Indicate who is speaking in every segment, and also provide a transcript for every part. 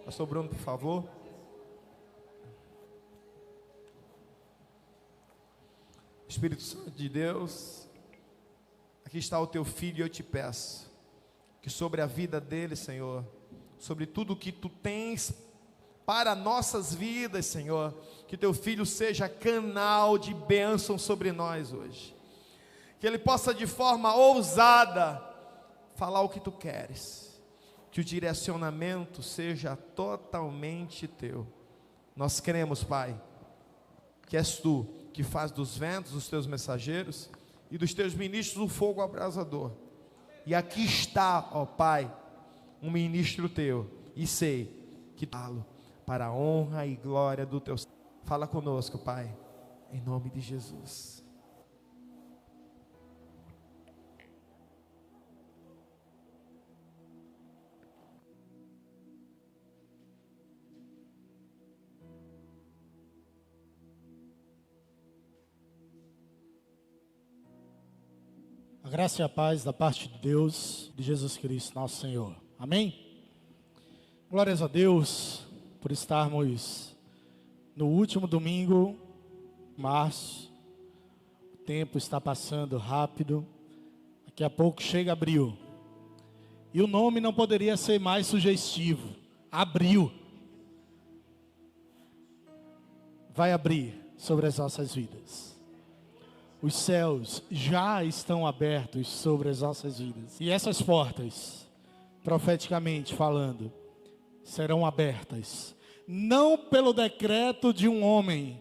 Speaker 1: Pastor Bruno, por favor. Espírito Santo de Deus, aqui está o teu filho e eu te peço que sobre a vida dele, Senhor, sobre tudo que tu tens para nossas vidas, Senhor, que teu filho seja canal de bênção sobre nós hoje, que ele possa de forma ousada falar o que tu queres, que o direcionamento seja totalmente teu. Nós cremos, Pai, que és tu que faz dos ventos os teus mensageiros e dos teus ministros um fogo abrasador. E aqui está, ó Pai, um ministro teu, e sei que falo para a honra e glória do teu. Fala conosco, Pai, em nome de Jesus.
Speaker 2: A graça e a paz da parte de Deus, de Jesus Cristo, nosso Senhor. Amém? Glórias a Deus por estarmos no último domingo de março. O tempo está passando rápido. Daqui a pouco chega abril. E o nome não poderia ser mais sugestivo. Abril. Vai abrir sobre as nossas vidas. Os céus já estão abertos sobre as nossas vidas. E essas portas, profeticamente falando, serão abertas. Não pelo decreto de um homem,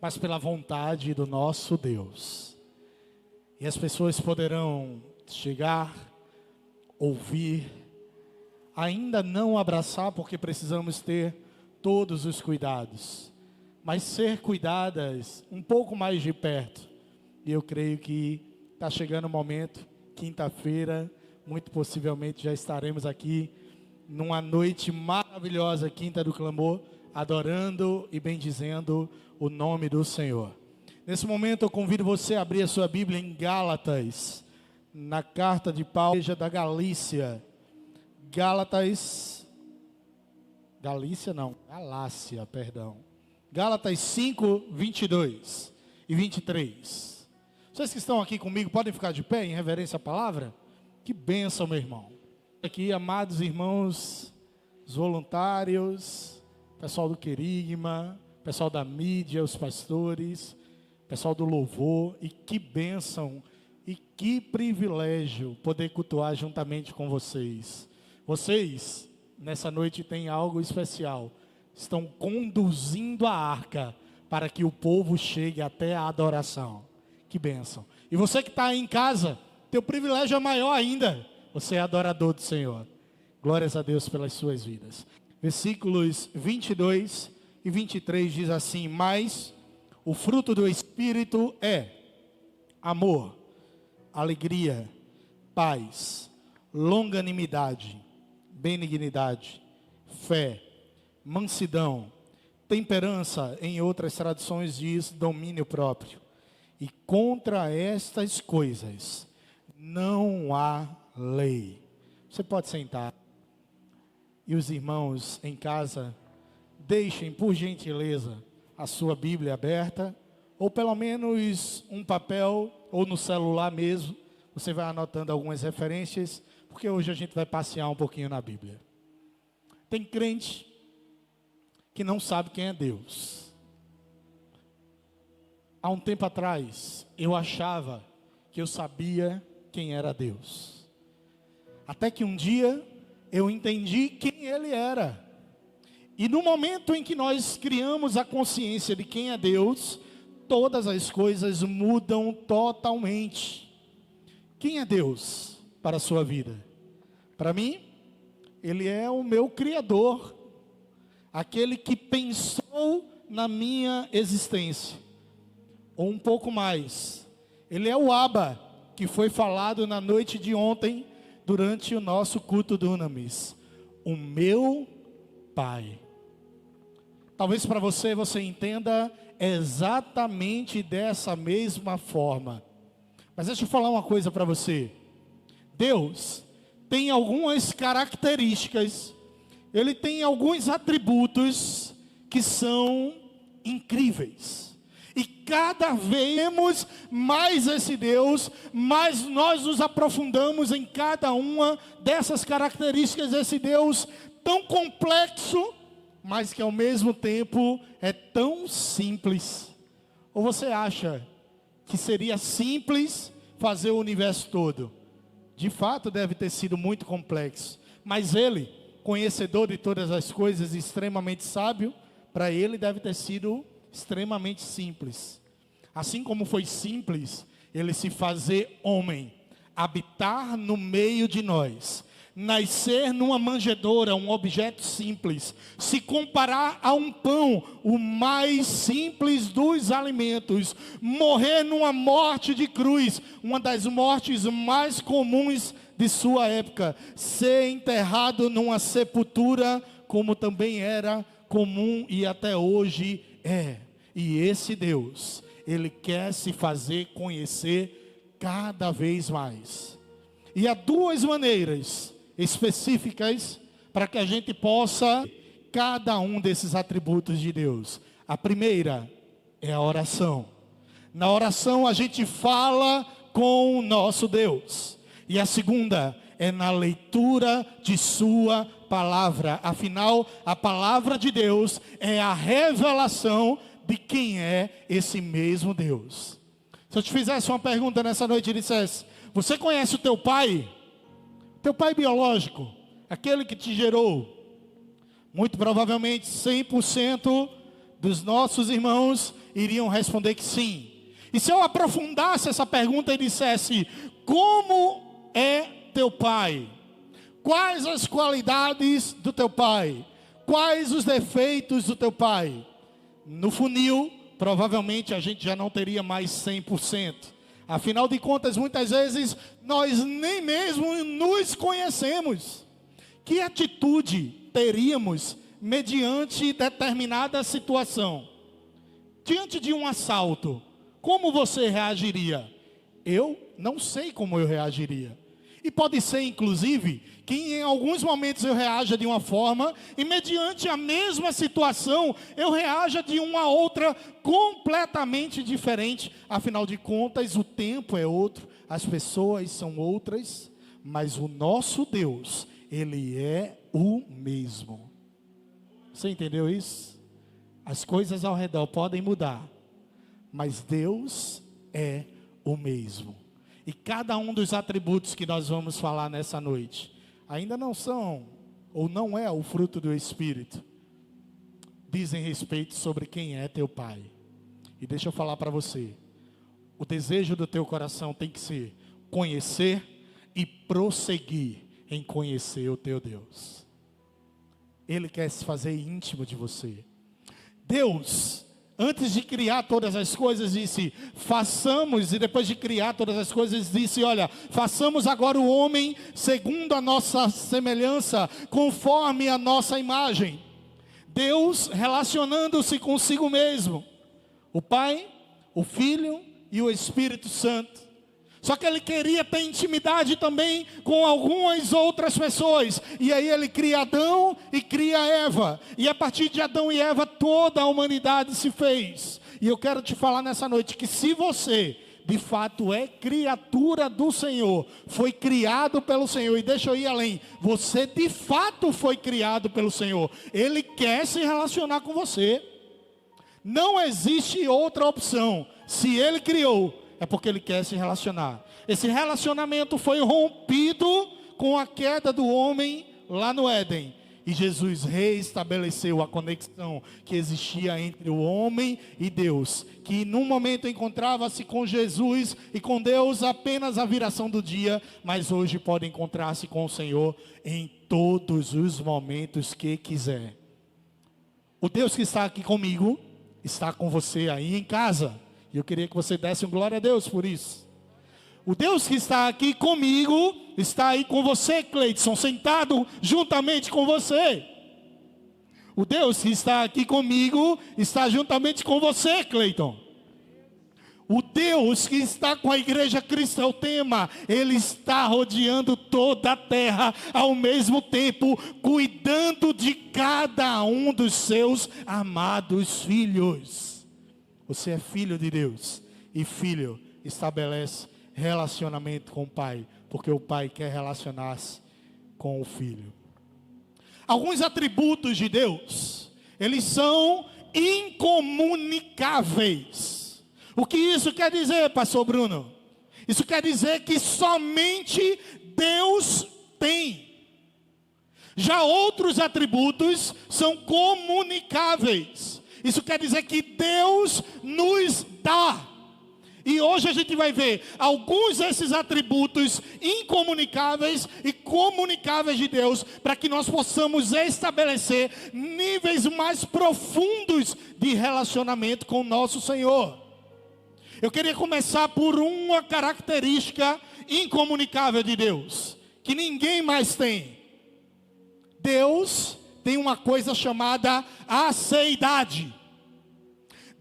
Speaker 2: mas pela vontade do nosso Deus. E as pessoas poderão chegar, ouvir, ainda não abraçar, porque precisamos ter todos os cuidados, mas ser cuidadas um pouco mais de perto. E eu creio que está chegando o momento, quinta-feira, muito possivelmente já estaremos aqui, numa noite maravilhosa, Quinta do Clamor, adorando e bendizendo o nome do Senhor. Nesse momento eu convido você a abrir a sua Bíblia em Gálatas, na carta de Paulo, igreja da Galácia, Gálatas 5, 22 e 23. Vocês que estão aqui comigo, podem ficar de pé em reverência à palavra? Que bênção, meu irmão. Aqui, amados irmãos, os voluntários, pessoal do Querigma, pessoal da mídia, os pastores, pessoal do louvor, e que bênção e que privilégio poder cultuar juntamente com vocês. Vocês, nessa noite, têm algo especial. Estão conduzindo a arca para que o povo chegue até a adoração. Que bênção. E você que está aí em casa, teu privilégio é maior ainda. Você é adorador do Senhor. Glórias a Deus pelas suas vidas. Versículos 22 e 23 diz assim: mas o fruto do Espírito é amor, alegria, paz, longanimidade, benignidade, fé, mansidão, temperança. Em outras traduções diz domínio próprio. E contra estas coisas não há lei. Você pode sentar. E os irmãos em casa, deixem por gentileza a sua Bíblia aberta, ou pelo menos um papel, ou no celular mesmo. Você vai anotando algumas referências, porque hoje a gente vai passear um pouquinho na Bíblia. Tem crente que não sabe quem é Deus. Há um tempo atrás, eu achava que eu sabia quem era Deus. Até que um dia, eu entendi quem Ele era. E no momento em que nós criamos a consciência de quem é Deus, todas as coisas mudam totalmente. Quem é Deus para a sua vida? Para mim, Ele é o meu Criador. Aquele que pensou na minha existência. Ou um pouco mais, Ele é o Abba, que foi falado na noite de ontem, durante o nosso culto do Unamis. O meu Pai. Talvez para você entenda exatamente dessa mesma forma. Mas deixa eu falar uma coisa para você. Deus tem algumas características ele tem alguns atributos que são incríveis. E cada vez vemos mais esse Deus, mais nós nos aprofundamos em cada uma dessas características desse Deus tão complexo, mas que ao mesmo tempo é tão simples. Ou você acha que seria simples fazer o universo todo? De fato deve ter sido muito complexo, mas ele, conhecedor de todas as coisas, extremamente sábio, para ele deve ter sido extremamente simples. Assim como foi simples ele se fazer homem, habitar no meio de nós, nascer numa manjedoura, um objeto simples, se comparar a um pão, o mais simples dos alimentos, morrer numa morte de cruz, uma das mortes mais comuns de sua época, ser enterrado numa sepultura, como também era comum e até hoje é. E esse Deus, ele quer se fazer conhecer cada vez mais. E há duas maneiras específicas para que a gente possa cada um desses atributos de Deus. A primeira é a oração. Na oração a gente fala com o nosso Deus. E a segunda é na leitura de sua palavra. Afinal, a palavra de Deus é a revelação de quem é esse mesmo Deus. Se eu te fizesse uma pergunta nessa noite e dissesse: você conhece o teu pai? Teu pai biológico, aquele que te gerou? Muito provavelmente 100% dos nossos irmãos iriam responder que sim. E se eu aprofundasse essa pergunta e dissesse: como é teu pai? Quais as qualidades do teu pai? Quais os defeitos do teu pai? No funil, provavelmente a gente já não teria mais 100%. Afinal de contas, muitas vezes, nós nem mesmo nos conhecemos. Que atitude teríamos mediante determinada situação? Diante de um assalto, como você reagiria? Eu não sei como eu reagiria. E pode ser, inclusive, que em alguns momentos eu reaja de uma forma, e mediante a mesma situação, eu reaja de uma outra completamente diferente. Afinal de contas, o tempo é outro, as pessoas são outras, mas o nosso Deus, Ele é o mesmo. Você entendeu isso? As coisas ao redor podem mudar, mas Deus é o mesmo. E cada um dos atributos que nós vamos falar nessa noite, ainda não são, ou não é o fruto do Espírito, dizem respeito sobre quem é teu pai. E deixa eu falar para você, o desejo do teu coração tem que ser conhecer e prosseguir em conhecer o teu Deus. Ele quer se fazer íntimo de você. Deus, antes de criar todas as coisas, disse: façamos, e depois de criar todas as coisas, disse: olha, façamos agora o homem segundo a nossa semelhança, conforme a nossa imagem. Deus relacionando-se consigo mesmo, o Pai, o Filho e o Espírito Santo. Só que ele queria ter intimidade também com algumas outras pessoas. E aí ele cria Adão e cria Eva. E a partir de Adão e Eva toda a humanidade se fez. E eu quero te falar nessa noite que se você de fato é criatura do Senhor, foi criado pelo Senhor, e deixa eu ir além, você de fato foi criado pelo Senhor. Ele quer se relacionar com você. Não existe outra opção. Se Ele criou, é porque Ele quer se relacionar. Esse relacionamento foi rompido com a queda do homem lá no Éden. E Jesus reestabeleceu a conexão que existia entre o homem e Deus. Que num momento encontrava-se com Jesus e com Deus apenas a viração do dia. Mas hoje pode encontrar-se com o Senhor em todos os momentos que quiser. O Deus que está aqui comigo, está com você aí em casa. E eu queria que você desse um glória a Deus por isso. O Deus que está aqui comigo, está aí com você, Cleidson, sentado juntamente com você. O Deus que está aqui comigo, está juntamente com você, Cleiton. O Deus que está com a igreja Cristo é o tema. Ele está rodeando toda a terra ao mesmo tempo, cuidando de cada um dos seus amados filhos. Você é filho de Deus. E filho estabelece relacionamento com o pai, porque o pai quer relacionar-se com o filho. Alguns atributos de Deus, eles são incomunicáveis. O que isso quer dizer, pastor Bruno? Isso quer dizer que somente Deus tem. Já outros atributos são comunicáveis. Isso quer dizer que Deus nos dá. E hoje a gente vai ver alguns desses atributos incomunicáveis e comunicáveis de Deus, para que nós possamos estabelecer níveis mais profundos de relacionamento com o nosso Senhor. Eu queria começar por uma característica incomunicável de Deus, que ninguém mais tem. Deus tem uma coisa chamada aceidade.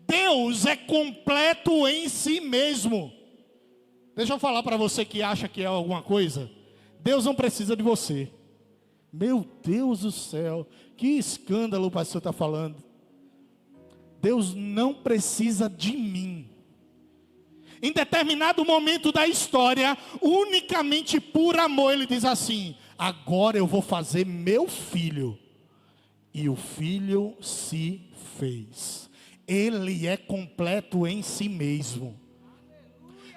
Speaker 2: Deus é completo em si mesmo. Deixa eu falar para você que acha que é alguma coisa. Deus não precisa de você. Meu Deus do céu, que escândalo o pastor está falando. Deus não precisa de mim. Em determinado momento da história, unicamente por amor, ele diz assim: agora eu vou fazer meu filho. E o filho se fez. Ele é completo em si mesmo.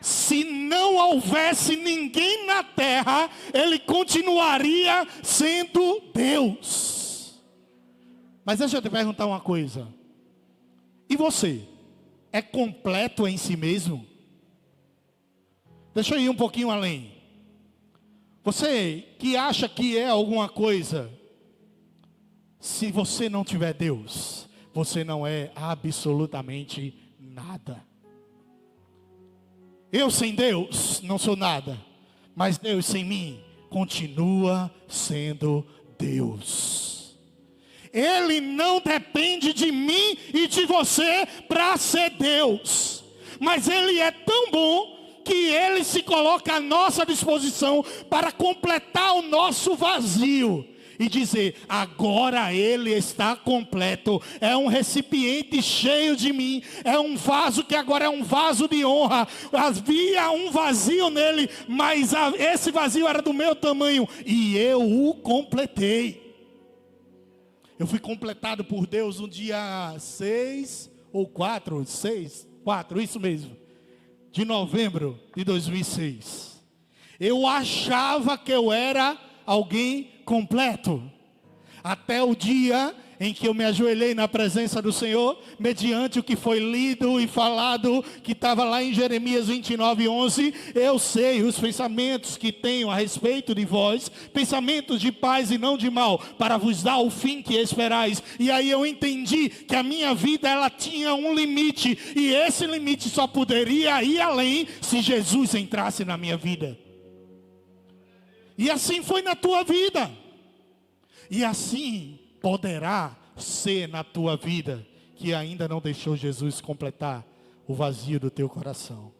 Speaker 2: Se não houvesse ninguém na terra, ele continuaria sendo Deus. Mas deixa eu te perguntar uma coisa. E você? É completo em si mesmo? Deixa eu ir um pouquinho além. Você que acha que é alguma coisa, se você não tiver Deus, você não é absolutamente nada. Eu sem Deus não sou nada, mas Deus sem mim continua sendo Deus. Ele não depende de mim e de você para ser Deus, mas Ele é tão bom que Ele se coloca à nossa disposição para completar o nosso vazio e dizer: agora Ele está completo, é um recipiente cheio de mim, é um vaso que agora é um vaso de honra. Havia um vazio nele, mas esse vazio era do meu tamanho e eu o completei. Eu fui completado por Deus no dia 6 ou 4, isso mesmo, de novembro de 2006. Eu achava que eu era alguém completo, até o dia em que eu me ajoelhei na presença do Senhor, mediante o que foi lido e falado, que estava lá em Jeremias 29:11. Eu sei os pensamentos que tenho a respeito de vós, pensamentos de paz e não de mal, para vos dar o fim que esperais. E aí eu entendi que a minha vida, ela tinha um limite, e esse limite só poderia ir além se Jesus entrasse na minha vida. E assim foi na tua vida. E assim poderá ser na tua vida, que ainda não deixou Jesus completar o vazio do teu coração.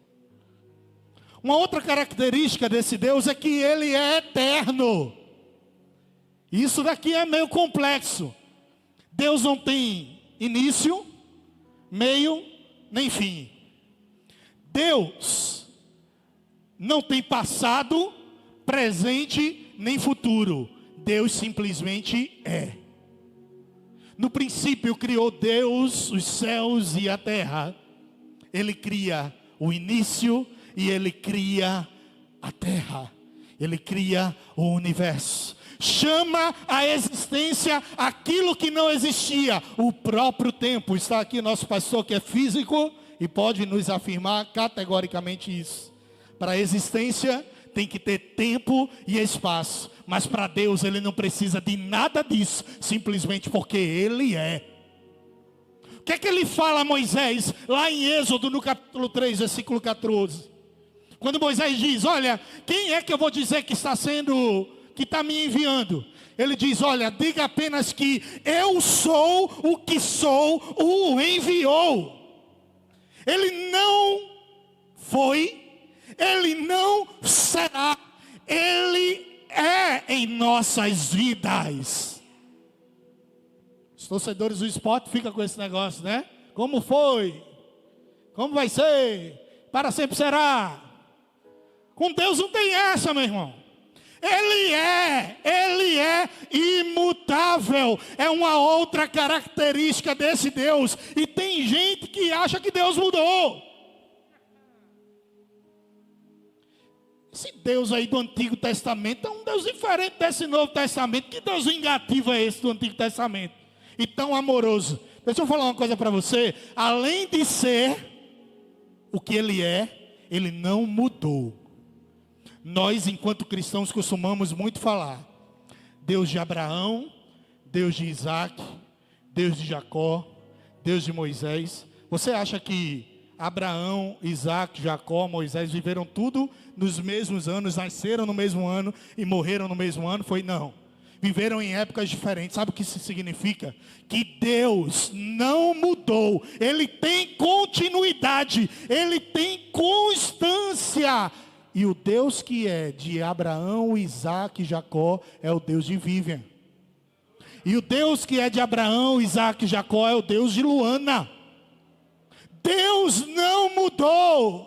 Speaker 2: Uma outra característica desse Deus é que Ele é eterno. Isso daqui é meio complexo. Deus não tem início, meio, nem fim. Deus não tem passado, presente, nem futuro. Deus simplesmente é. No princípio criou Deus os céus e a terra. Ele cria o início e Ele cria a terra. Ele cria o universo. Chama à existência aquilo que não existia, o próprio tempo. Está aqui nosso pastor que é físico e pode nos afirmar categoricamente isso. Para a existência tem que ter tempo e espaço. Mas para Deus Ele não precisa de nada disso, simplesmente porque Ele é. O que é que Ele fala a Moisés, lá em Êxodo, no capítulo 3, versículo 14? Quando Moisés diz: olha, quem é que eu vou dizer que está me enviando? Ele diz: olha, diga apenas que eu sou o que sou, o enviou. Ele não foi, Ele não será, Ele é em nossas vidas. Os torcedores do esporte ficam com esse negócio, né? Como foi? Como vai ser? Para sempre será. Com Deus não tem essa, meu irmão. Ele é imutável. É uma outra característica desse Deus. E tem gente que acha que Deus mudou. Esse Deus aí do Antigo Testamento é um Deus diferente desse Novo Testamento. Que Deus vingativo é esse do Antigo Testamento? E tão amoroso. Deixa eu falar uma coisa para você. Além de ser o que Ele é, Ele não mudou. Nós, enquanto cristãos, costumamos muito falar. Deus de Abraão, Deus de Isaac, Deus de Jacó, Deus de Moisés. Você acha que Abraão, Isaac, Jacó, Moisés viveram tudo nos mesmos anos, nasceram no mesmo ano e morreram no mesmo ano? Foi não. Viveram em épocas diferentes. Sabe o que isso significa? Que Deus não mudou. Ele tem continuidade. Ele tem constância. E o Deus que é de Abraão, Isaac e Jacó é o Deus de Vivian. E o Deus que é de Abraão, Isaac e Jacó é o Deus de Luana. Deus não mudou.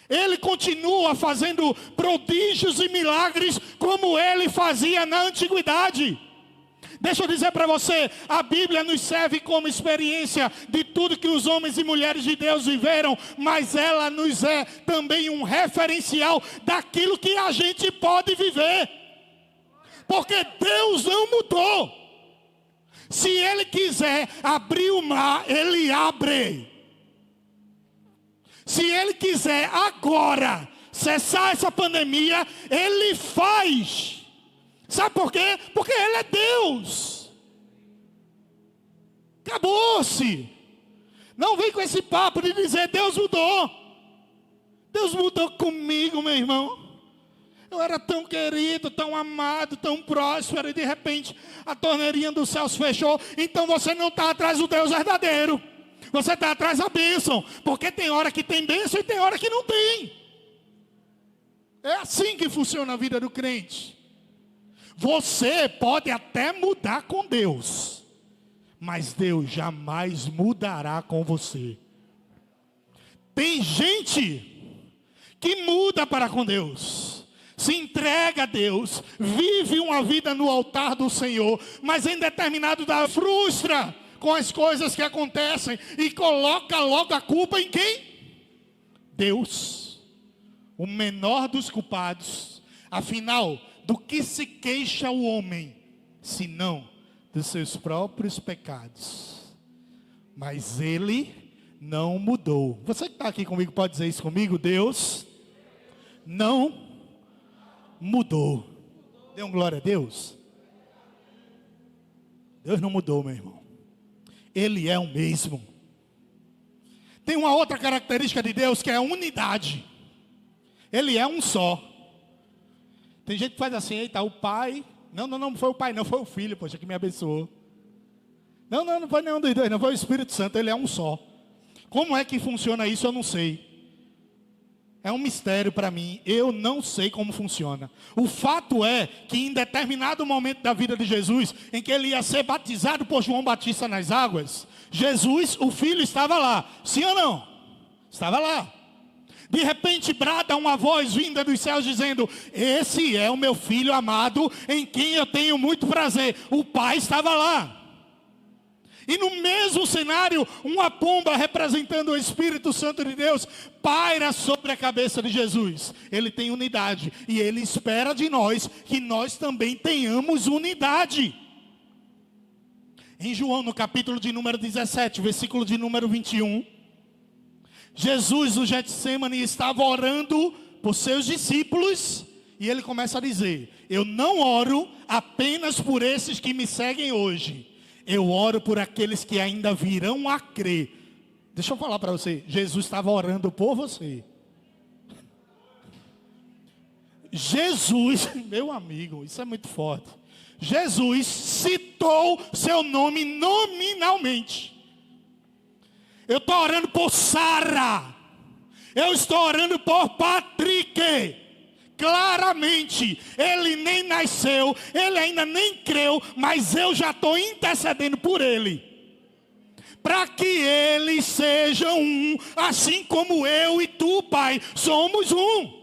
Speaker 2: Ele continua fazendo prodígios e milagres como Ele fazia na antiguidade. Deixa eu dizer para você, a Bíblia nos serve como experiência de tudo que os homens e mulheres de Deus viveram, mas ela nos é também um referencial daquilo que a gente pode viver. Porque Deus não mudou. Se Ele quiser abrir o mar, Ele abre. Se Ele quiser agora cessar essa pandemia, Ele faz. Sabe por quê? Porque Ele é Deus. Acabou-se. Não vem com esse papo de dizer Deus mudou. Deus mudou comigo, meu irmão. Eu era tão querido, tão amado, tão próspero, e de repente a torneirinha dos céus fechou. Então você não está atrás do Deus verdadeiro. Você está atrás da bênção. Porque tem hora que tem bênção e tem hora que não tem. É assim que funciona a vida do crente. Você pode até mudar com Deus, mas Deus jamais mudará com você. Tem gente que muda para com Deus, se entrega a Deus, vive uma vida no altar do Senhor, mas em determinado da frustra com as coisas que acontecem e coloca logo a culpa em quem? Deus, o menor dos culpados. Afinal, do que se queixa o homem, senão dos seus próprios pecados? Mas Ele não mudou. Você que está aqui comigo pode dizer isso comigo? Deus não mudou. Dê um glória a Deus. Deus não mudou, meu irmão. Ele é o mesmo. Tem uma outra característica de Deus que é a unidade. Ele é um só. Tem gente que faz assim, eita, o pai. Não foi o pai, não, foi o filho, poxa, que me abençoou. Não foi nenhum dos dois, não foi o Espírito Santo, ele é um só. Como é que funciona isso, eu não sei. É um mistério para mim, eu não sei como funciona. O fato é que em determinado momento da vida de Jesus, em que ele ia ser batizado por João Batista nas águas, Jesus, o filho, estava lá. Sim ou não? Estava lá. De repente brada uma voz vinda dos céus dizendo: esse é o meu filho amado, em quem eu tenho muito prazer. O pai estava lá. E no mesmo cenário, uma pomba representando o Espírito Santo de Deus paira sobre a cabeça de Jesus. Ele tem unidade e Ele espera de nós que nós também tenhamos unidade. Em João, no capítulo de número 17, versículo de número 21, Jesus no Getsemane estava orando por seus discípulos e Ele começa a dizer: eu não oro apenas por esses que me seguem hoje. Eu oro por aqueles que ainda virão a crer. Deixa eu falar para você. Jesus estava orando por você. Jesus, meu amigo, isso é muito forte. Jesus citou seu nome nominalmente. Eu estou orando por Sara. Eu estou orando por Patrick. Claramente, ele nem nasceu, ele ainda nem creu, mas eu já estou intercedendo por ele. Para que ele seja um, assim como eu e tu, Pai, somos um.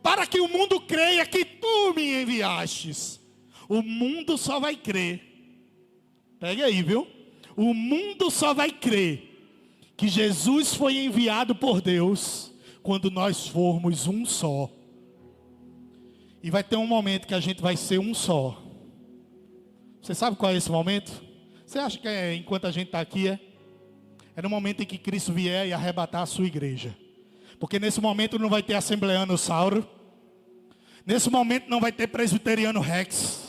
Speaker 2: Para que o mundo creia que tu me enviastes. O mundo só vai crer. Pega aí, viu? O mundo só vai crer que Jesus foi enviado por Deus quando nós formos um só. E vai ter um momento que a gente vai ser um só. Você sabe qual é esse momento? Você acha que é enquanto a gente está aqui? É no momento em que Cristo vier e arrebatar a sua igreja. Porque nesse momento não vai ter Assembleano Sauro. Nesse momento não vai ter Presbiteriano Rex.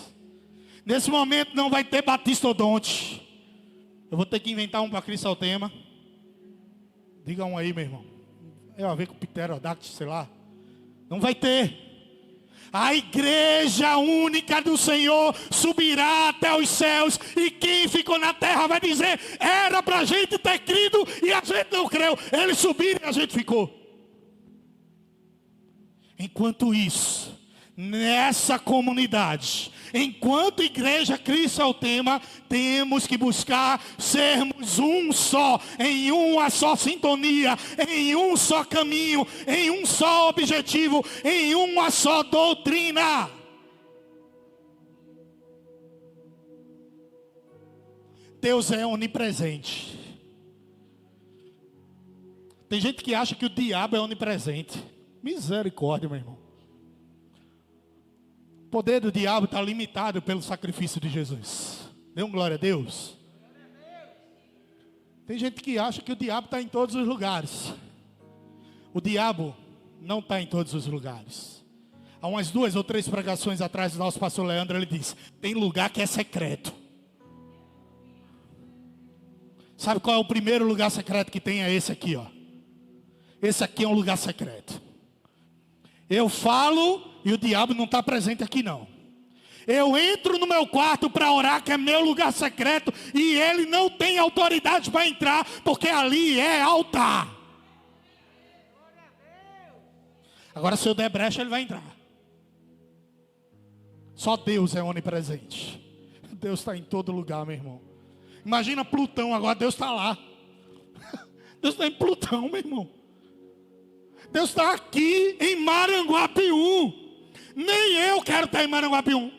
Speaker 2: Nesse momento não vai ter Batista Odonte. Eu vou ter que inventar um para Cristo ao tema. Diga um aí, meu irmão. Eu a ver com o Pterodactyl, sei lá. Não vai ter. A igreja única do Senhor subirá até os céus. E quem ficou na terra vai dizer: era para a gente ter crido e a gente não creu. Eles subiram e a gente ficou. Enquanto isso, nessa comunidade, enquanto igreja Cristo é o tema, temos que buscar sermos um só, em uma só sintonia, em um só caminho, em um só objetivo, em uma só doutrina. Deus é onipresente. Tem gente que acha que o diabo é onipresente. Misericórdia, meu irmão. O poder do diabo está limitado pelo sacrifício de Jesus. Dê um glória a Deus. Tem gente que acha que o diabo está em todos os lugares. O diabo não está em todos os lugares. Há umas 2 ou 3 pregações atrás do nosso pastor Leandro, ele disse: tem lugar que é secreto. Sabe qual é o primeiro lugar secreto que tem? É esse aqui, ó. Esse aqui é um lugar secreto. Eu falo e o diabo não está presente aqui não. Eu entro no meu quarto para orar, que é meu lugar secreto, e ele não tem autoridade para entrar, porque ali é altar. Agora se eu der brecha, ele vai entrar. Só Deus é onipresente. Deus está em todo lugar, meu irmão. Imagina Plutão, agora Deus está lá. Deus está em Plutão, meu irmão. Deus está aqui em Maranguapiú. Nem eu quero estar em Maranguapiú,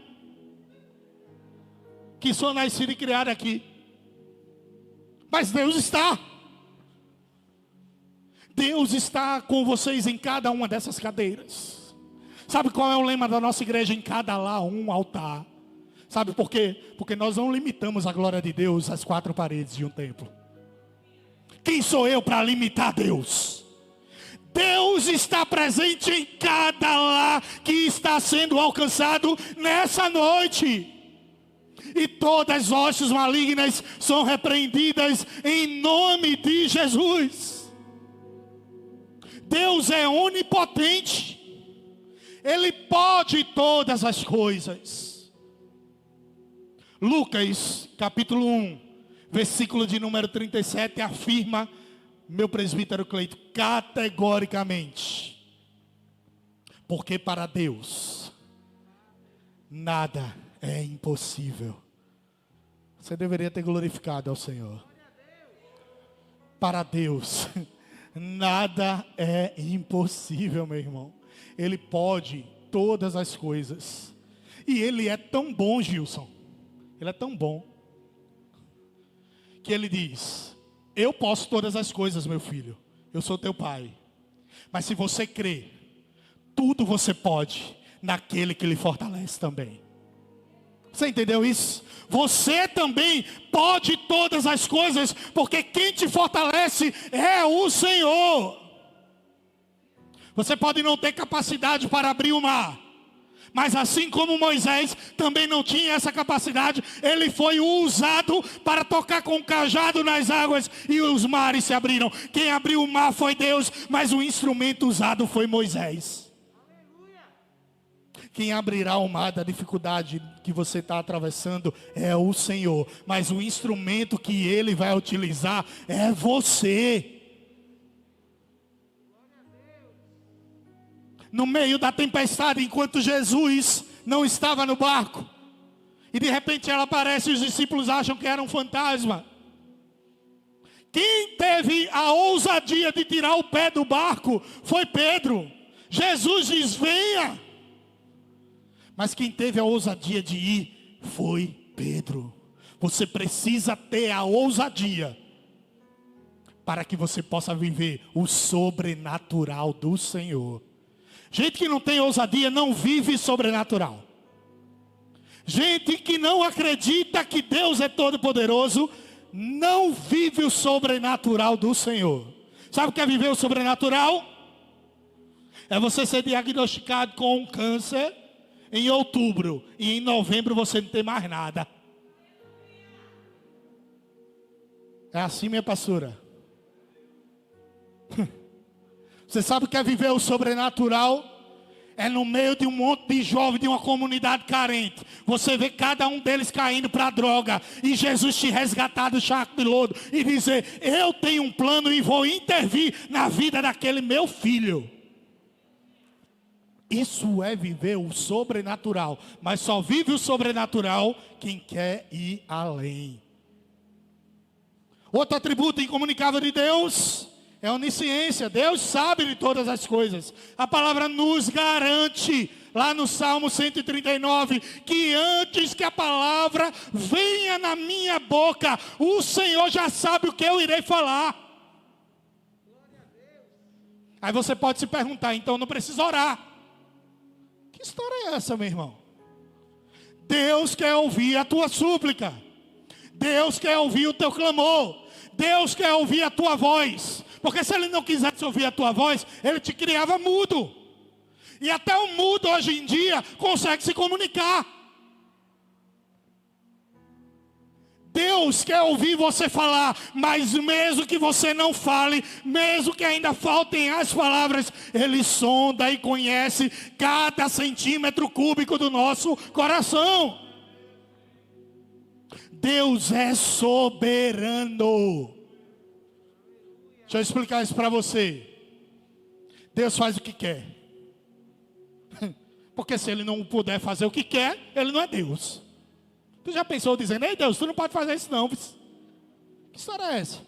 Speaker 2: que sou nascido e criado aqui. Mas Deus está. Deus está com vocês em cada uma dessas cadeiras. Sabe qual é o lema da nossa igreja? Em cada lá um altar. Sabe por quê? Porque nós não limitamos a glória de Deus às 4 paredes de um templo. Quem sou eu para limitar Deus? Deus está presente em cada lar que está sendo alcançado nessa noite. E todas as hostes malignas são repreendidas em nome de Jesus. Deus é onipotente. Ele pode todas as coisas. Lucas capítulo 1, versículo de número 37 afirma, meu presbítero Cleito, categoricamente: porque para Deus nada é impossível. Você deveria ter glorificado ao Senhor. Para Deus nada é impossível, meu irmão. Ele pode todas as coisas. E Ele é tão bom, Gilson. Ele é tão bom que Ele diz: eu posso todas as coisas, meu filho. Eu sou teu pai. Mas se você crê, tudo você pode naquele que lhe fortalece também. Você entendeu isso? Você também pode todas as coisas, porque quem te fortalece é o Senhor. Você pode não ter capacidade para abrir o mar, mas assim como Moisés também não tinha essa capacidade, ele foi usado para tocar com o cajado nas águas e os mares se abriram. Quem abriu o mar foi Deus, mas o instrumento usado foi Moisés. Quem abrirá o mar da dificuldade que você está atravessando é o Senhor, mas o instrumento que Ele vai utilizar é você. no meio da tempestade, enquanto Jesus não estava no barco. E de repente ela aparece e os discípulos acham que era um fantasma. Quem teve a ousadia de tirar o pé do barco foi Pedro. Jesus diz, venha. Mas quem teve a ousadia de ir foi Pedro. Você precisa ter a ousadia para que você possa viver o sobrenatural do Senhor. Gente que não tem ousadia não vive sobrenatural. Gente que não acredita que Deus é todo poderoso não vive o sobrenatural do Senhor. Sabe o que é viver o sobrenatural? É você ser diagnosticado com um câncer em outubro e em novembro você não tem mais nada. É assim, minha pastora. Você sabe o que é viver o sobrenatural? É no meio de um monte de jovens de uma comunidade carente. Você vê cada um deles caindo para a droga. E Jesus te resgatar do charco de lodo. E dizer, eu tenho um plano e vou intervir na vida daquele meu filho. Isso é viver o sobrenatural. Mas só vive o sobrenatural quem quer ir além. Outro atributo incomunicável de Deus é a onisciência. Deus sabe de todas as coisas. A palavra nos garante, lá no Salmo 139, que antes que a palavra venha na minha boca, o Senhor já sabe o que eu irei falar. Aí você pode se perguntar, então não precisa orar. Que história é essa, meu irmão? Deus quer ouvir a tua súplica. Deus quer ouvir o teu clamor. Deus quer ouvir a tua voz. Porque se Ele não quisesse ouvir a tua voz, Ele te criava mudo. E até o mudo hoje em dia consegue se comunicar. Deus quer ouvir você falar, mas mesmo que você não fale, mesmo que ainda faltem as palavras, Ele sonda e conhece cada centímetro cúbico do nosso coração. Deus é soberano. Deixa eu explicar isso para você. Deus faz o que quer. Porque se Ele não puder fazer o que quer, Ele não é Deus. Tu já pensou dizendo, ei Deus, tu não pode fazer isso não. Que história é essa?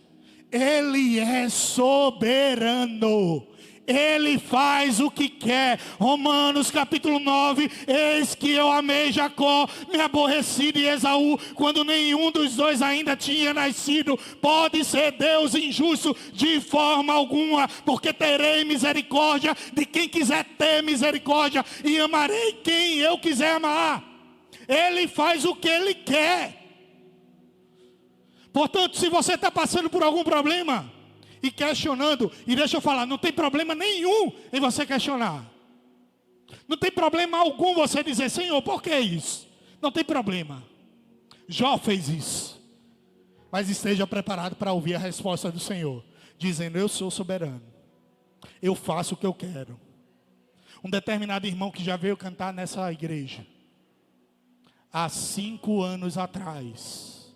Speaker 2: Ele é soberano. Ele faz o que quer. Romanos capítulo 9. Eis que eu amei Jacó, me aborreci de Esaú, quando nenhum dos dois ainda tinha nascido. Pode ser Deus injusto de forma alguma, porque terei misericórdia de quem quiser ter misericórdia, e amarei quem eu quiser amar. Ele faz o que Ele quer. Portanto, se você está passando por algum problema e questionando, e deixa eu falar, não tem problema nenhum em você questionar. Não tem problema algum você dizer, Senhor, por que isso? Não tem problema. Jó fez isso. Mas esteja preparado para ouvir a resposta do Senhor, dizendo, eu sou soberano. Eu faço o que eu quero. Um determinado irmão que já veio cantar nessa igreja, há 5 anos atrás,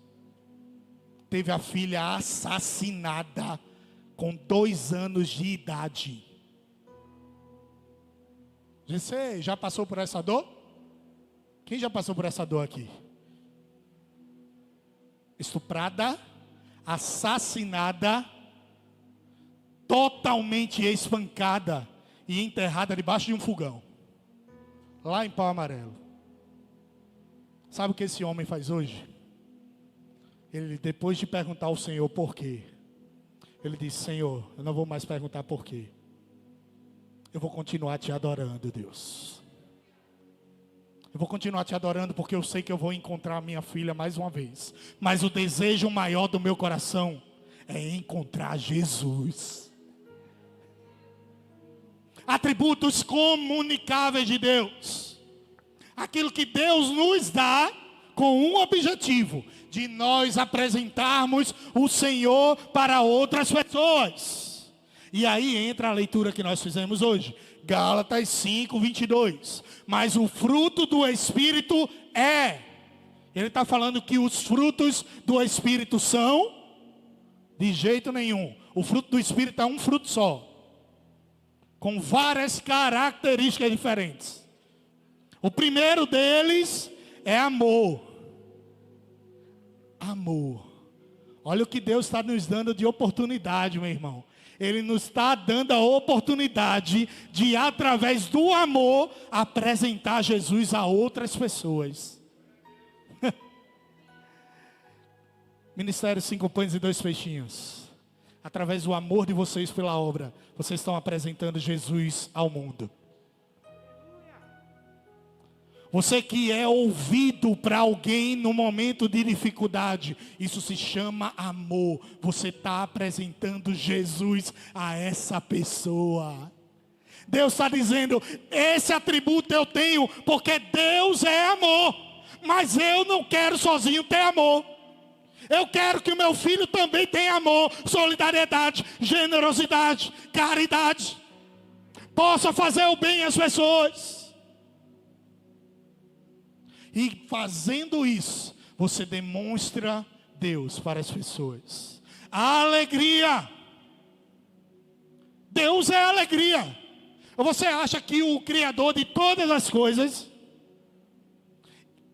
Speaker 2: teve a filha assassinada com 2 anos de idade. Você já passou por essa dor? Quem já passou por essa dor aqui? Estuprada, assassinada, totalmente espancada e enterrada debaixo de um fogão, lá em Pau Amarelo. Sabe o que esse homem faz hoje? Ele, depois de perguntar ao Senhor por quê, ele disse, Senhor, eu não vou mais perguntar por quê. Eu vou continuar te adorando, Deus. Eu vou continuar te adorando porque eu sei que eu vou encontrar a minha filha mais uma vez. Mas o desejo maior do meu coração é encontrar Jesus. Atributos comunicáveis de Deus. Aquilo que Deus nos dá com um objetivo, de nós apresentarmos o Senhor para outras pessoas. E aí entra a leitura que nós fizemos hoje, Gálatas 5:22. Mas o fruto do Espírito é. Ele está falando que os frutos do Espírito são, de jeito nenhum. O fruto do Espírito é um fruto só. com várias características diferentes. O primeiro deles é amor. Amor. Olha o que Deus está nos dando de oportunidade, meu irmão. Ele nos está dando a oportunidade de, através do amor, apresentar Jesus a outras pessoas. Ministério 5 pães e 2 peixinhos. Através do amor de vocês pela obra, vocês estão apresentando Jesus ao mundo. Você que é ouvido para alguém no momento de dificuldade, isso se chama amor. Você está apresentando Jesus a essa pessoa. Deus está dizendo, esse atributo eu tenho, porque Deus é amor. Mas eu não quero sozinho ter amor. Eu quero que o meu filho também tenha amor, solidariedade, generosidade, caridade. Possa fazer o bem às pessoas. E fazendo isso, você demonstra Deus para as pessoas. A alegria. Deus é alegria. Ou você acha que o Criador de todas as coisas,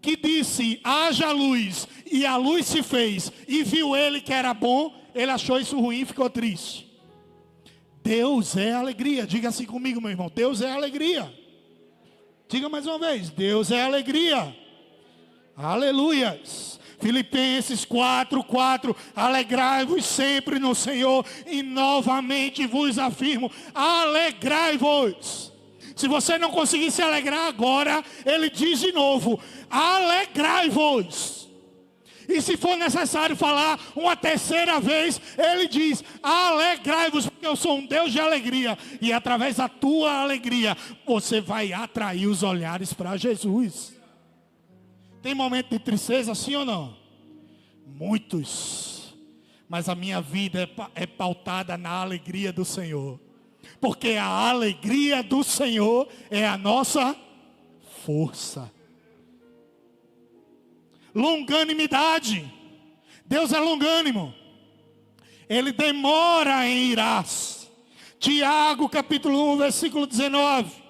Speaker 2: que disse, haja luz, e a luz se fez, e viu ele que era bom, ele achou isso ruim e ficou triste? Deus é alegria. Diga assim comigo, meu irmão. Deus é alegria. Diga mais uma vez. Deus é alegria. Aleluias. Filipenses 4:4. Alegrai-vos sempre no Senhor. E novamente vos afirmo, alegrai-vos. Se você não conseguir se alegrar agora, ele diz de novo, alegrai-vos. E se for necessário falar uma terceira vez, ele diz, alegrai-vos, porque eu sou um Deus de alegria. E através da tua alegria, você vai atrair os olhares para Jesus. Tem momento de tristeza, sim ou não? Muitos. Mas a minha vida é pautada na alegria do Senhor. Porque a alegria do Senhor é a nossa força. Longanimidade. Deus é longânimo. Ele demora em irar-se. Tiago capítulo 1, versículo 19.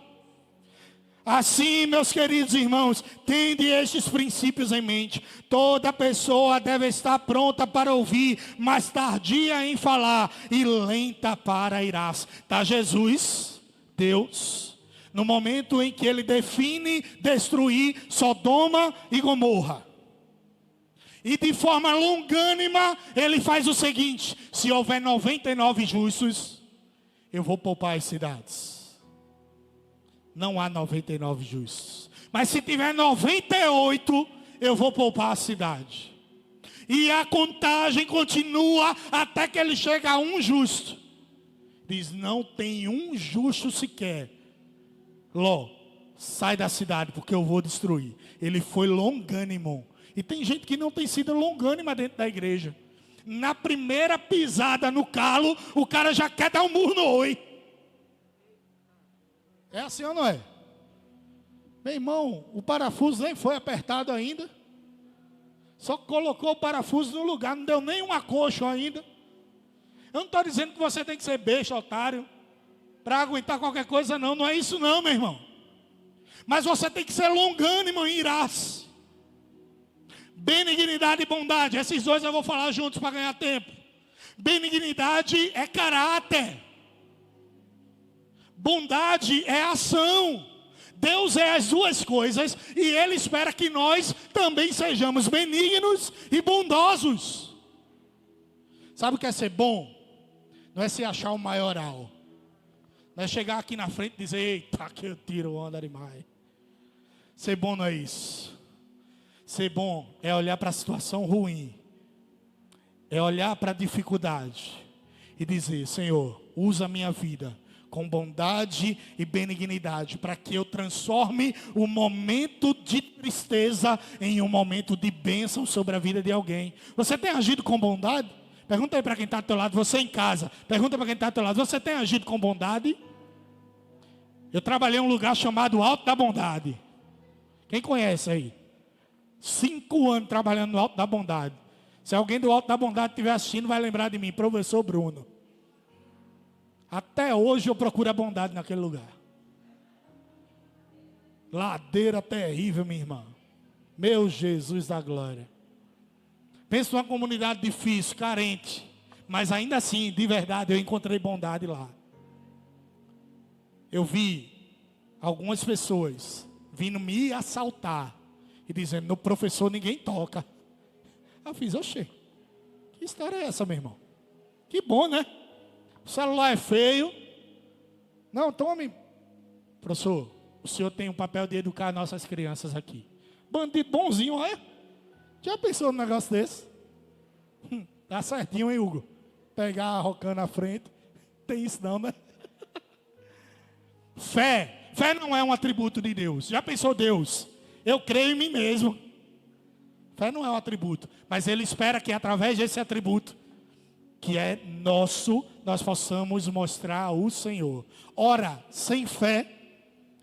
Speaker 2: Assim, meus queridos irmãos, tende estes princípios em mente. Toda pessoa deve estar pronta para ouvir, mas tardia em falar e lenta para irar-se. Está Jesus, Deus, no momento em que ele define destruir Sodoma e Gomorra. E de forma longânima, ele faz o seguinte: se houver 99 justos, eu vou poupar as cidades. Não há 99 justos. Mas se tiver 98, eu vou poupar a cidade. E a contagem continua até que ele chega a um justo. Diz, não tem um justo sequer. Ló, sai da cidade porque eu vou destruir. Ele foi longânimo. E tem gente que não tem sido longânima dentro da igreja. Na primeira pisada no calo, o cara já quer dar um murro no oi. É assim ou não é? Meu irmão, o parafuso nem foi apertado ainda. Só colocou o parafuso no lugar, não deu nem um acocho ainda. Eu não estou dizendo que você tem que ser besta, otário, para aguentar qualquer coisa, não. Não é isso não, meu irmão. Mas você tem que ser longânimo em irar-se. Benignidade e bondade. Esses dois eu vou falar juntos para ganhar tempo. Benignidade é caráter. Bondade é ação. Deus é as duas coisas e Ele espera que nós também sejamos benignos e bondosos. Sabe o que é ser bom? Não é se achar o maioral. Não é chegar aqui na frente e dizer, eita, que eu tiro onda demais. Ser bom não é isso. Ser bom é olhar para a situação ruim. É olhar para a dificuldade e dizer, Senhor, usa a minha vida com bondade e benignidade, para que eu transforme o momento de tristeza em um momento de bênção sobre a vida de alguém. Você tem agido com bondade? Pergunta aí para quem está do teu lado, você em casa. Pergunta para quem está do teu lado, você tem agido com bondade? Eu trabalhei em um lugar chamado Alto da Bondade. Quem conhece aí? 5 anos trabalhando no Alto da Bondade. Se alguém do Alto da Bondade estiver assistindo, vai lembrar de mim, professor Bruno. Até hoje eu procuro a bondade naquele lugar. Ladeira terrível, minha irmã. Meu Jesus da glória. Penso numa comunidade difícil, carente. Mas ainda assim, de verdade, eu encontrei bondade lá. Eu vi algumas pessoas vindo me assaltar e dizendo, no professor ninguém toca. Eu fiz, oxê, que história é essa, meu irmão? Que bom, né? O celular é feio. Não, tome. Professor, o senhor tem um papel de educar nossas crianças aqui. Bandido bonzinho, olha. Já pensou num negócio desse? Tá certinho, hein, Hugo? Pegar a rocã na frente. Tem isso não, né? Fé. Fé não é um atributo de Deus. Já pensou Deus? Eu creio em mim mesmo. Fé não é um atributo. Mas Ele espera que através desse atributo, que é nosso, nós possamos mostrar o Senhor. Ora, sem fé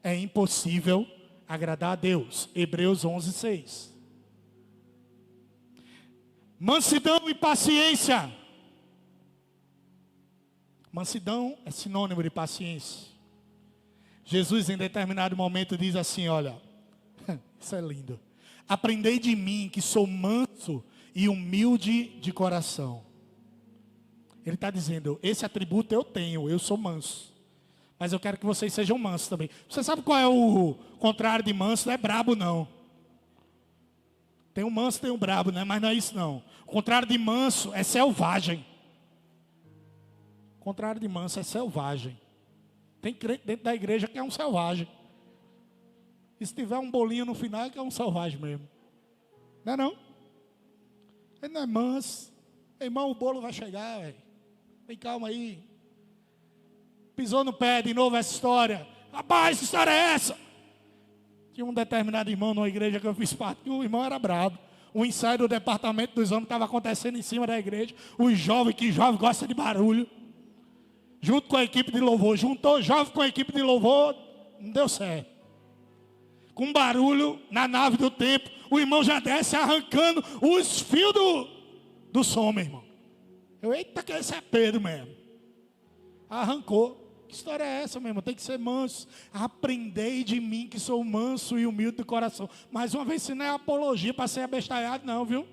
Speaker 2: é impossível agradar a Deus. Hebreus 11:6. Mansidão e paciência. Mansidão é sinônimo de paciência. Jesus em determinado momento diz assim, olha, isso é lindo. Aprendei de mim que sou manso e humilde de coração. Ele está dizendo, esse atributo eu tenho, eu sou manso. Mas eu quero que vocês sejam mansos também. Você sabe qual é o contrário de manso? Não é brabo não. Tem um manso, tem um brabo, né? Mas não é isso não. O contrário de manso é selvagem. O contrário de manso é selvagem. Tem crente dentro da igreja que é um selvagem. E se tiver um bolinho no final é que é um selvagem mesmo. Não é não? Ele não é manso. Irmão, o bolo vai chegar, velho. Tem calma aí. Pisou no pé de novo essa história. Rapaz, que história é essa? Tinha um determinado irmão numa igreja que eu fiz parte, que o irmão era brabo. O ensaio do departamento dos homens estava acontecendo em cima da igreja. Os jovens, que jovem gosta de barulho. Junto com a equipe de louvor. Juntou jovem com a equipe de louvor. Não deu certo. Com barulho na nave do templo. O irmão já desce arrancando os fios do som, meu irmão. Eita, que esse é Pedro mesmo. Arrancou. Que história é essa, meu irmão? Tem que ser manso. Aprendei de mim que sou manso e humilde de coração. Mais uma vez, isso não é apologia para ser abestalhado, não, viu?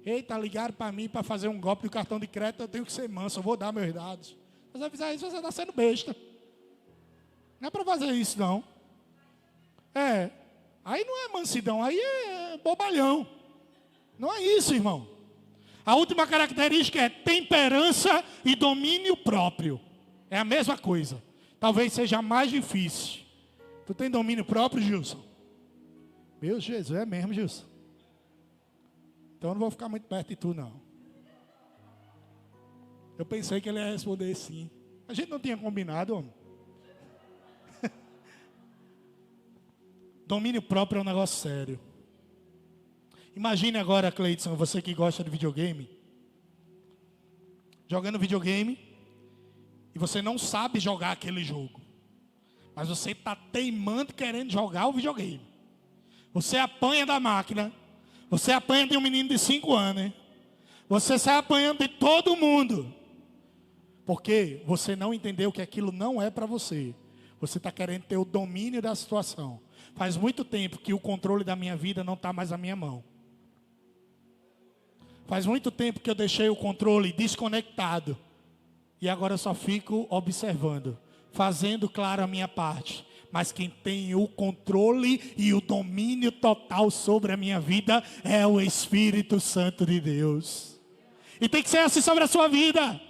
Speaker 2: Eita, ligaram para mim para fazer um golpe do cartão de crédito. Eu tenho que ser manso, eu vou dar meus dados. Se você fizer isso, você está sendo besta. Não é para fazer isso, não. Aí não é mansidão, aí é bobalhão. Não é isso, irmão. A última característica é temperança e domínio próprio. É a mesma coisa. Talvez seja mais difícil. Tu tem domínio próprio, Gilson? Meu Jesus, é mesmo, Gilson? Então eu não vou ficar muito perto de tu, não. Eu pensei que ele ia responder sim. A gente não tinha combinado, homem. Domínio próprio é um negócio sério. Imagine agora, Cleidson, você que gosta de videogame, jogando videogame, e você não sabe jogar aquele jogo, mas você está teimando querendo jogar o videogame. Você apanha da máquina, você apanha de um menino de 5 anos, hein? Você sai apanhando de todo mundo, porque você não entendeu que aquilo não é para você. Você está querendo ter o domínio da situação. Faz muito tempo que o controle da minha vida não está mais na minha mão. Faz muito tempo que eu deixei o controle desconectado. E agora eu só fico observando. Fazendo, claro, a minha parte. Mas quem tem o controle e o domínio total sobre a minha vida é o Espírito Santo de Deus. E tem que ser assim sobre a sua vida.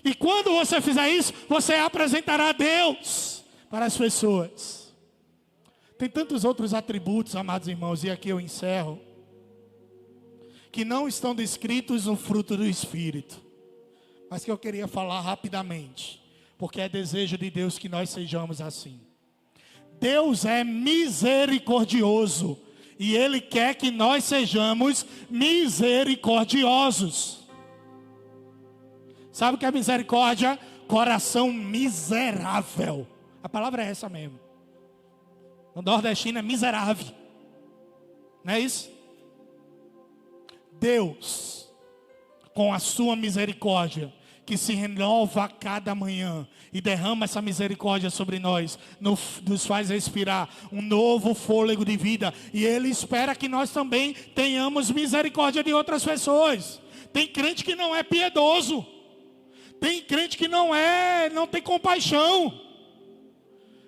Speaker 2: E quando você fizer isso, você apresentará Deus para as pessoas. Tem tantos outros atributos, amados irmãos, e aqui eu encerro, que não estão descritos no fruto do Espírito, mas que eu queria falar rapidamente, porque é desejo de Deus que nós sejamos assim. Deus é misericordioso, e Ele quer que nós sejamos misericordiosos. Sabe o que é misericórdia? Coração miserável. A palavra é essa mesmo. No nordestino é miserável. Não é isso? Deus, com a sua misericórdia, que se renova a cada manhã e derrama essa misericórdia sobre nós, nos faz respirar um novo fôlego de vida. E Ele espera que nós também tenhamos misericórdia de outras pessoas. Tem crente que não é piedoso. Tem crente que não tem compaixão.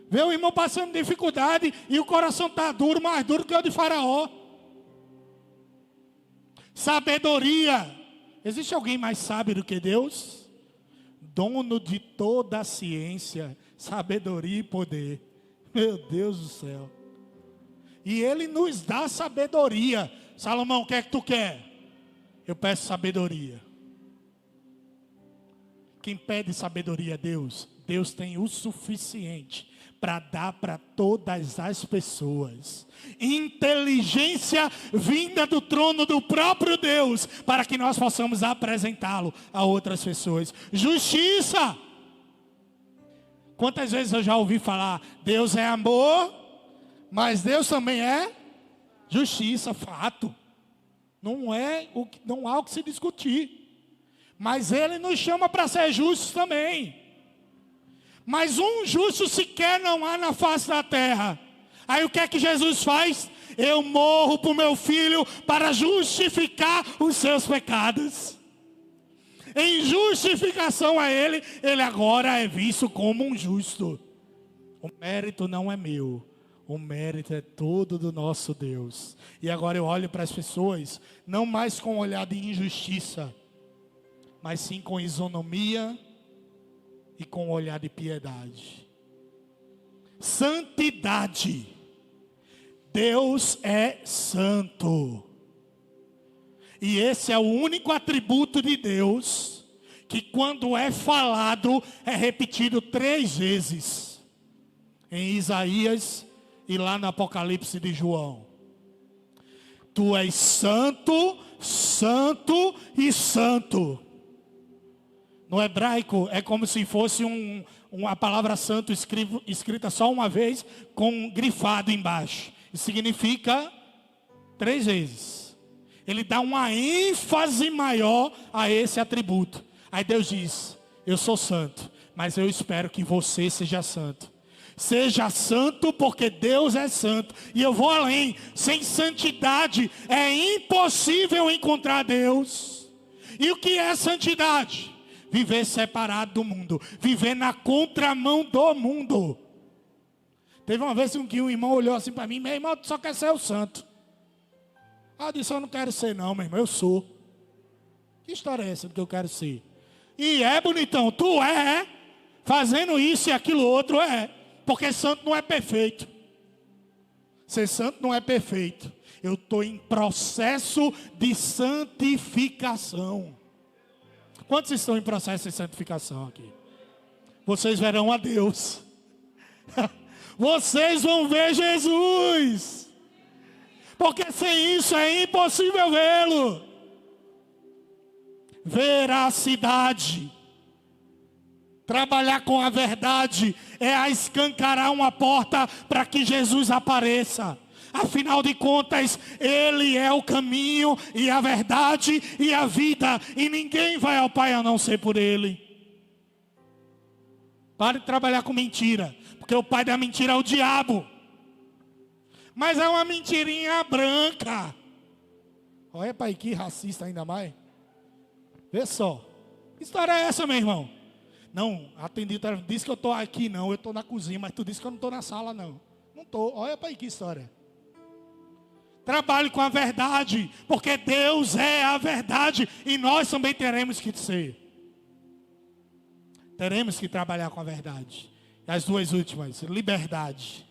Speaker 2: Vê o irmão passando dificuldade e o coração está duro, mais duro que o de Faraó. Sabedoria. Existe alguém mais sábio do que Deus? Dono de toda a ciência, sabedoria e poder. Meu Deus do céu. E Ele nos dá sabedoria. Salomão, o que é que tu quer? Eu peço sabedoria. Quem pede sabedoria é Deus. Deus tem o suficiente para dar para todas as pessoas. Inteligência vinda do trono do próprio Deus, para que nós possamos apresentá-lo a outras pessoas. Justiça. Quantas vezes eu já ouvi falar, Deus é amor, mas Deus também é justiça, fato. Não há o que se discutir. Mas Ele nos chama para ser justos também. Mas um justo sequer não há na face da terra. Aí o que é que Jesus faz? Eu morro por meu filho para justificar os seus pecados. Em justificação a ele, ele agora é visto como um justo. O mérito não é meu. O mérito é todo do nosso Deus. E agora eu olho para as pessoas, não mais com um olhar de injustiça, mas sim com isonomia e com um olhar de piedade. Santidade. Deus é santo. E esse é o único atributo de Deus que quando é falado é repetido 3 vezes. Em Isaías e lá no Apocalipse de João. Tu és santo, santo e santo. No hebraico é como se fosse uma palavra santo escrita só uma vez com grifado embaixo. Isso significa 3 vezes. Ele dá uma ênfase maior a esse atributo. Aí Deus diz, eu sou santo, mas eu espero que você seja santo. Seja santo porque Deus é santo. E eu vou além. Sem santidade é impossível encontrar Deus. E o que é santidade? Viver separado do mundo. Viver na contramão do mundo. Teve uma vez que um irmão olhou assim para mim. Meu irmão, tu só quer ser o santo. Eu disse, eu não quero ser não, meu irmão, eu sou. Que história é essa do que eu quero ser? E é bonitão, tu é. Fazendo isso e aquilo outro é. Porque santo não é perfeito. Ser santo não é perfeito. Eu estou em processo de santificação. Quantos estão em processo de santificação aqui? Vocês verão a Deus. Vocês vão ver Jesus. Porque sem isso é impossível vê-lo. Veracidade. Trabalhar com a verdade é a escancarar uma porta para que Jesus apareça. Afinal de contas, Ele é o caminho e a verdade e a vida. E ninguém vai ao Pai a não ser por Ele. Pare de trabalhar com mentira. Porque o pai da mentira é o diabo. Mas é uma mentirinha branca. Olha pai, que racista ainda mais. Vê só. Que história é essa, meu irmão? Não, atendi, disse que eu estou aqui não, eu estou na cozinha, mas tu disse que eu não estou na sala não. Não estou, olha para aí que história. Trabalhe com a verdade, porque Deus é a verdade e nós também teremos que ser. Teremos que trabalhar com a verdade. E as 2 últimas, liberdade.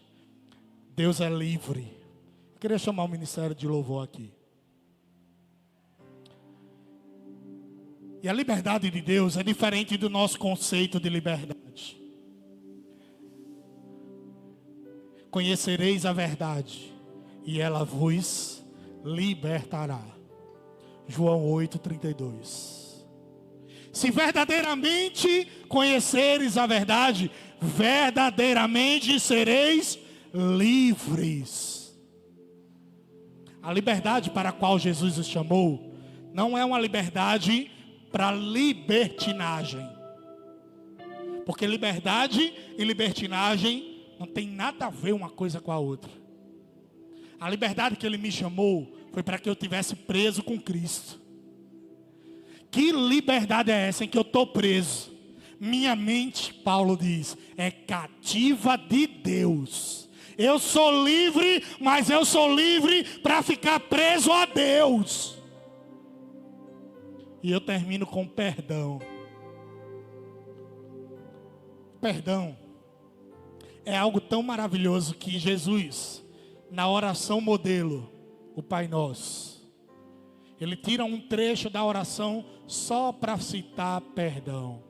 Speaker 2: Deus é livre. Eu queria chamar o ministério de louvor aqui. E a liberdade de Deus é diferente do nosso conceito de liberdade. Conhecereis a verdade, e ela vos libertará. João 8:32. Se verdadeiramente conheceres a verdade, verdadeiramente sereis livres. A liberdade para a qual Jesus os chamou, não é uma liberdade para libertinagem. Porque liberdade e libertinagem não tem nada a ver uma coisa com a outra. A liberdade que ele me chamou foi para que eu tivesse preso com Cristo. Que liberdade é essa em que eu estou preso? Minha mente, Paulo diz, é cativa de Deus. Eu sou livre, mas eu sou livre para ficar preso a Deus. E eu termino com perdão. Perdão é algo tão maravilhoso que Jesus, na oração modelo, o Pai Nosso, ele tira um trecho da oração só para citar perdão.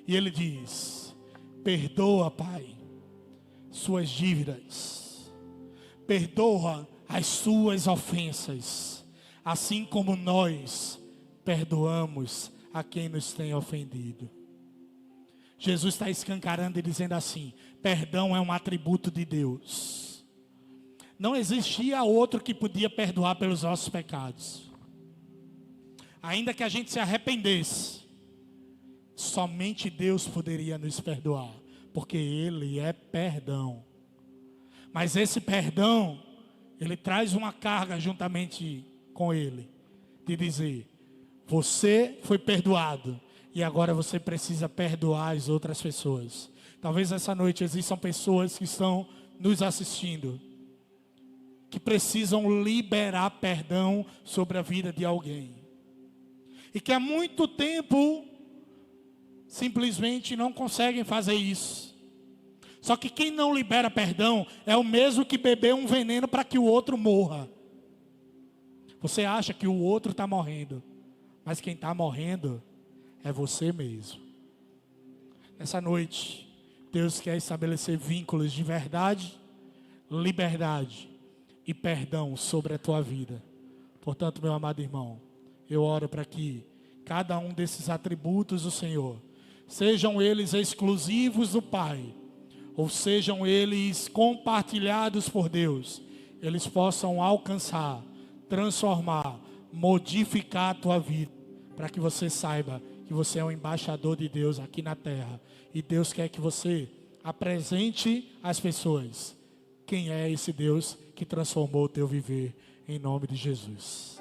Speaker 2: E ele diz: perdoa, Pai, suas dívidas, perdoa as suas ofensas, assim como nós perdoamos a quem nos tem ofendido. Jesus está escancarando e dizendo assim: perdão é um atributo de Deus. Não existia outro que podia perdoar pelos nossos pecados. Ainda que a gente se arrependesse, somente Deus poderia nos perdoar, porque Ele é perdão. Mas esse perdão, Ele traz uma carga juntamente com Ele, de dizer: você foi perdoado, e agora você precisa perdoar as outras pessoas. Talvez essa noite existam pessoas que estão nos assistindo, que precisam liberar perdão sobre a vida de alguém. E que há muito tempo simplesmente não conseguem fazer isso. Só que quem não libera perdão é o mesmo que beber um veneno para que o outro morra. Você acha que o outro está morrendo, mas quem está morrendo é você mesmo. Nessa noite, Deus quer estabelecer vínculos de verdade, liberdade e perdão sobre a tua vida. Portanto, meu amado irmão, eu oro para que cada um desses atributos do Senhor, sejam eles exclusivos do Pai, ou sejam eles compartilhados por Deus, eles possam alcançar, transformar, modificar a tua vida, para que você saiba que você é um embaixador de Deus aqui na terra. E Deus quer que você apresente às pessoas quem é esse Deus que transformou o teu viver, em nome de Jesus.